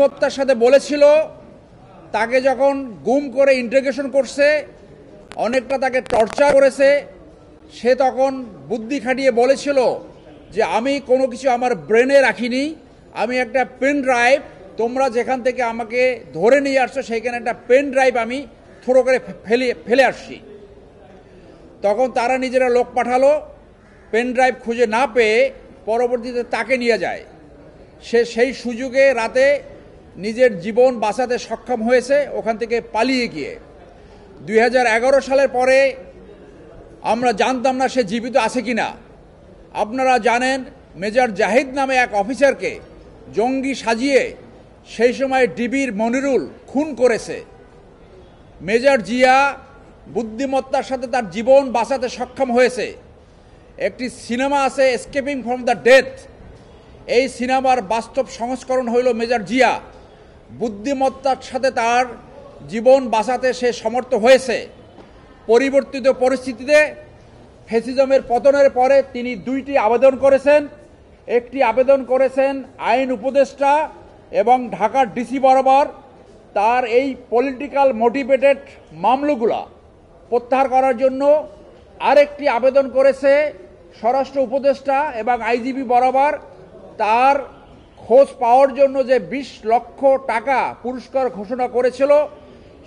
হত্যার সাথে বলেছিল তাকে যখন গুম করে ইন্টারোগেশন করছে, অনেকটা তাকে টর্চার করেছে, সে তখন বুদ্ধি খাটিয়ে বলেছিল যে আমি কোনো কিছু আমার ব্রেনে রাখিনি, আমি একটা পেন ড্রাইভ, তোমরা যেখান থেকে আমাকে ধরে নিয়ে আসছো সেইখানে একটা পেন ড্রাইভ আমি থ্রো করে ফেলে আসছি। তখন তারা নিজেরা লোক পাঠালো, পেন ড্রাইভ খুঁজে না পেয়ে পরবর্তীতে তাকে নিয়ে যায়। সে সেই সুযোগে রাতে নিজের জীবন বাঁচাতে সক্ষম হয়েছে ওখান থেকে পালিয়ে গিয়ে। 2011 সালের পরে আমরা জানতাম না সে জীবিত আছে কিনা। আপনারা জানেন মেজর জাহিদ নামে এক অফিসারকে জঙ্গি সাজিয়ে সেই সময় ডিবির মনিরুল খুন করেছে। মেজর জিয়া বুদ্ধিমত্তার সাথে তার জীবন বাঁচাতে সক্ষম হয়েছে। একটি সিনেমা আছে এস্কেপিং ফ্রম দ্য ডেথ, এই সিনেমার বাস্তব সংস্করণ হইল মেজর জিয়া। বুদ্ধিমত্তার সাথে তার জীবন বাঁচাতে সে সমর্থ হয়েছে। পরিবর্তিত পরিস্থিতিতে ফ্যাসিজমের পতনের পরে তিনি দুইটি আবেদন করেছেন। একটি আবেদন করেছেন আইন উপদেষ্টা এবং ঢাকার ডিসি বরাবর তার এই পলিটিক্যাল মোটিভেটেড মামলাগুলা প্রত্যাহার করার জন্য। আরেকটি আবেদন করেছে স্বরাষ্ট্র উপদেষ্টা এবং আইজিপি বরাবর তার খোঁজ পাওয়ার জন্য যে 20 লক্ষ টাকা পুরস্কার ঘোষণা করেছিল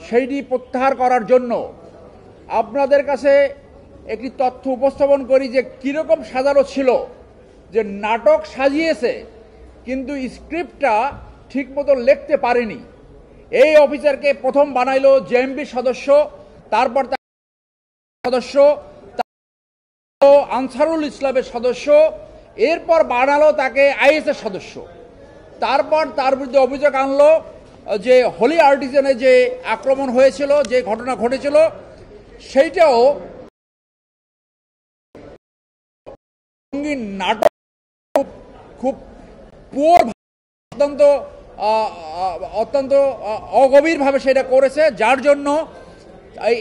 সেইটি প্রত্যাহার করার জন্য। আপনাদের কাছে একটি তথ্য উপস্থাপন করি যে কীরকম সাজানো ছিল, যে নাটক সাজিয়েছে কিন্তু স্ক্রিপ্টটা ঠিকমতো লিখতে পারেনি। এই অফিসারকে প্রথম বানাইলো জেএমবি সদস্য, তারপর সদস্য, আনসারুল ইসলামের সদস্য, এরপর বানালো তাকে আইএসের সদস্য। তারপর তার বিরুদ্ধে অভিযোগ আনলো যে হোলি আর্টিজানে যে আক্রমণ হয়েছিল, যে ঘটনা ঘটেছিল, সেইটাও নাটক খুব অত্যন্ত অগভীরভাবে সেটা করেছে, যার জন্য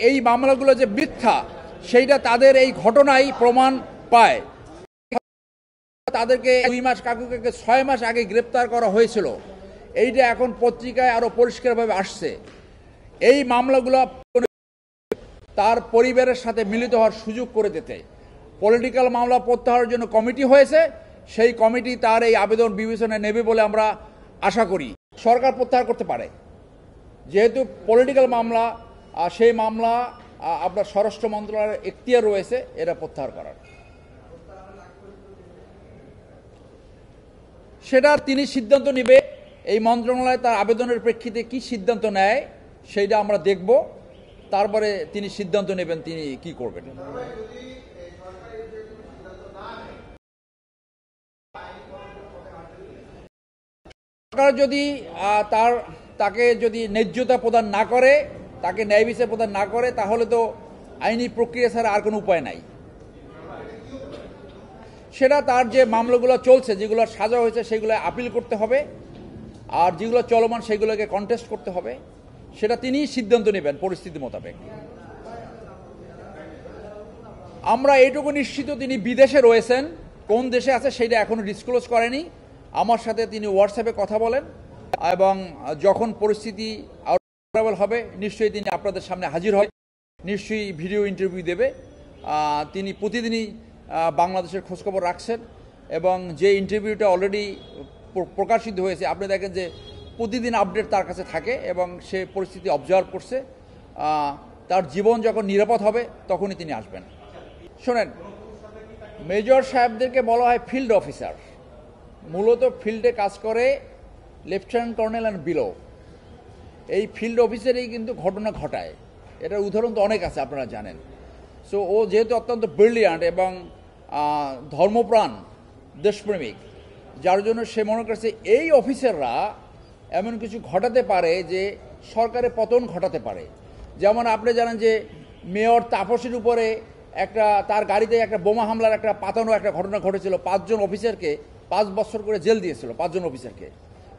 এই মামলাগুলো যে মিথ্যা সেইটা তাদের এই ঘটনাই প্রমাণ পায়। তাদেরকে 2 মাস কাকুকে 6 মাস আগে গ্রেপ্তার করা হয়েছিল, এইটা এখন পত্রিকায় আরো পরিষ্কারভাবে আসছে। এই মামলাগুলো তার পরিবারের সাথে মিলিত হওয়ার সুযোগ করে দিতে পলিটিক্যাল মামলা প্রত্যাহারের জন্য কমিটি হয়েছে। সেই কমিটি তার এই আবেদন বিবেচনায় নেবে বলে আমরা আশা করি। সরকার প্রত্যাহার করতে পারে, যেহেতু পলিটিক্যাল মামলা, সেই মামলা আপনার স্বরাষ্ট্র মন্ত্রণালয়ের এখতিয়ার রয়েছে এটা প্রত্যাহার করার। সেটা তিনি সিদ্ধান্ত নেবে। এই মন্ত্রণালয় তার আবেদনের প্রেক্ষিতে কি সিদ্ধান্ত নেয় সেইটা আমরা দেখব, তারপরে তিনি সিদ্ধান্ত নেবেন তিনি কি করবেন। সরকার যদি তাকে যদি ন্যায্যতা প্রদান না করে, তাকে ন্যায় বিচার প্রদান না করে, তাহলে তো আইনি প্রক্রিয়া ছাড়া আর কোনো উপায় নাই। সেটা তার যে মামলাগুলো চলছে, যেগুলো সাজা হয়েছে সেগুলো আপিল করতে হবে, আর যেগুলো চলমান সেগুলোকে কন্টেস্ট করতে হবে। সেটা তিনিই সিদ্ধান্ত নেবেন পরিস্থিতি মোতাবেক। আমরা এইটুকু নিশ্চিত তিনি বিদেশে রয়েছেন, কোন দেশে আছে সেটা এখনো ডিসক্লোজ করেনি। আমার সাথে তিনি হোয়াটসঅ্যাপে কথা বলেন এবং যখন পরিস্থিতি আউটেবল হবে নিশ্চয়ই তিনি আপনাদের সামনে হাজির হয়, নিশ্চয়ই ভিডিও ইন্টারভিউ দেবে। তিনি প্রতিদিনই বাংলাদেশের খোঁজখবর রাখছেন এবং যে ইন্টারভিউটা অলরেডি প্রকাশিত হয়েছে আপনি দেখেন যে প্রতিদিন আপডেট তার কাছে থাকে এবং সে পরিস্থিতি অবজার্ভ করছে। তার জীবন যখন নিরাপদ হবে তখনই তিনি আসবেন। শোনেন, মেজর সাহেবদেরকে বলা হয় ফিল্ড অফিসার, মূলত ফিল্ডে কাজ করে লেফটেন্যান্ট কর্নেল অ্যান্ড বিলো। এই ফিল্ড অফিসারই কিন্তু ঘটনা ঘটায়। এটার উদাহরণ তো অনেক আছে, আপনারা জানেন। সো ও যেহেতু অত্যন্ত ব্রিলিয়ান্ট এবং ধর্মপ্রাণ, দেশপ্রেমিক, যার জন্য সে মনে করছে এই অফিসাররা এমন কিছু ঘটাতে পারে যে সরকারের পতন ঘটাতে পারে। যেমন আপনি জানেন যে মেয়র তাপসীর উপরে তার গাড়িতে একটা বোমা হামলার পাতানো একটা ঘটনা ঘটেছিল। 5 জন অফিসারকে 5 বছর করে জেল দিয়েছিল, 5 জন অফিসারকে।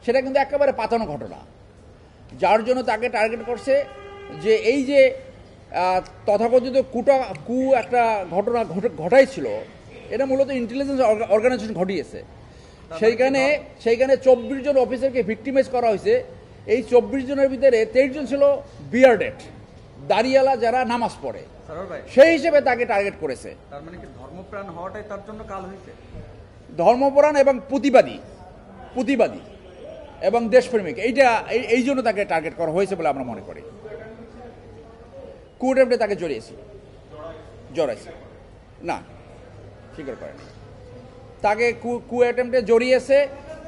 সেটা কিন্তু একেবারে পাতানো ঘটনা, যার জন্য তাকে টার্গেট করছে যে এই যে তথাকথিত একটা ঘটনা ঘটাইছিল, এটা মূলত ইন্টেলিজেন্স অর্গানাইজেশন ঘটিয়েছে। সেইখানে 24 জন অফিসারকে ভিক্টিমাইজ করা হয়েছে। এই 24 জনের ভিতরে 23 জন ছিল বিয়ার্ডেড, দাড়িওয়ালা যারা নামাজ পড়ে, সেই হিসেবে তাকে টার্গেট করেছে। তার মানে কি ধর্মপ্রাণ হওয়াটাই তার জন্য কাল হয়েছে? ধর্মপ্রাণ এবং প্রতিবাদী এবং দেশপ্রেমিক, এই জন্য তাকে টার্গেট করা হয়েছে বলে আমরা মনে করি। কু অ্যাটেম্পটে তাকে জড়াইছে না, স্বীকার করেনি। তাকে কু অ্যাটেম্পটে জড়িয়েছে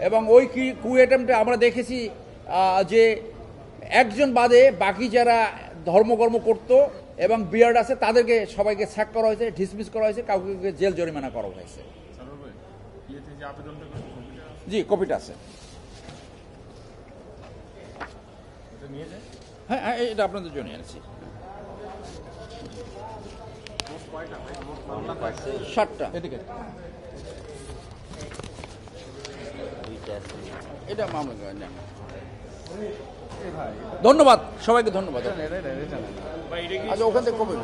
এবং ওই কু অ্যাটেম্পটে আমরা দেখেছি যে একজন বাদে বাকি যারা ধর্মকর্ম করত এবং বিয়ার্ড আছে তাদেরকে সবাইকে স্যাক করা হয়েছে, ডিসমিস করা হয়েছে, কাউকে জেল জরিমানা করা হয়েছে। জি, কপিটা আছে। হ্যাঁ, এটা আপনাদের জন্য এনেছি। 7টা। এটা মামলা। ধন্যবাদ সবাইকে, ধন্যবাদ। আচ্ছা, ওখান থেকে কবে